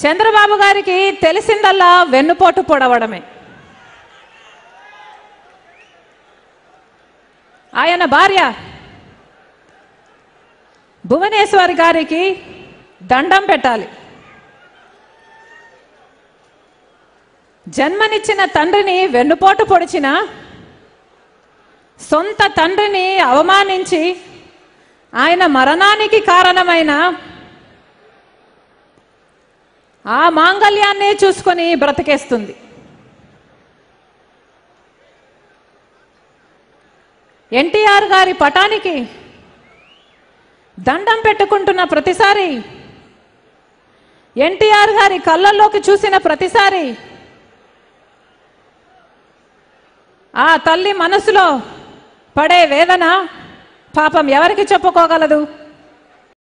చంద్రబాబు గారికి తెలిసిందల్లా వెన్నుపోటు పొడవడమే. ఆయన భార్య భువనేశ్వర్ గారికి దండం పెట్టాలి. జన్మనిచ్చిన తండ్రిని వెన్నుపోటు పొడిచిన, సొంత తండ్రిని అవమానించి ఆయన మరణానికి కారణమైన ఆ మాంగళ్యాన్నే చూసుకొని బ్రతికేస్తుంది. ఎన్టీఆర్ గారి పటానికి దండం పెట్టుకుంటున్న ప్రతిసారి, ఎన్టీఆర్ గారి కళ్ళల్లోకి చూసిన ప్రతిసారి ఆ తల్లి మనసులో పడే వేదన పాపం ఎవరికి చెప్పుకోగలదు?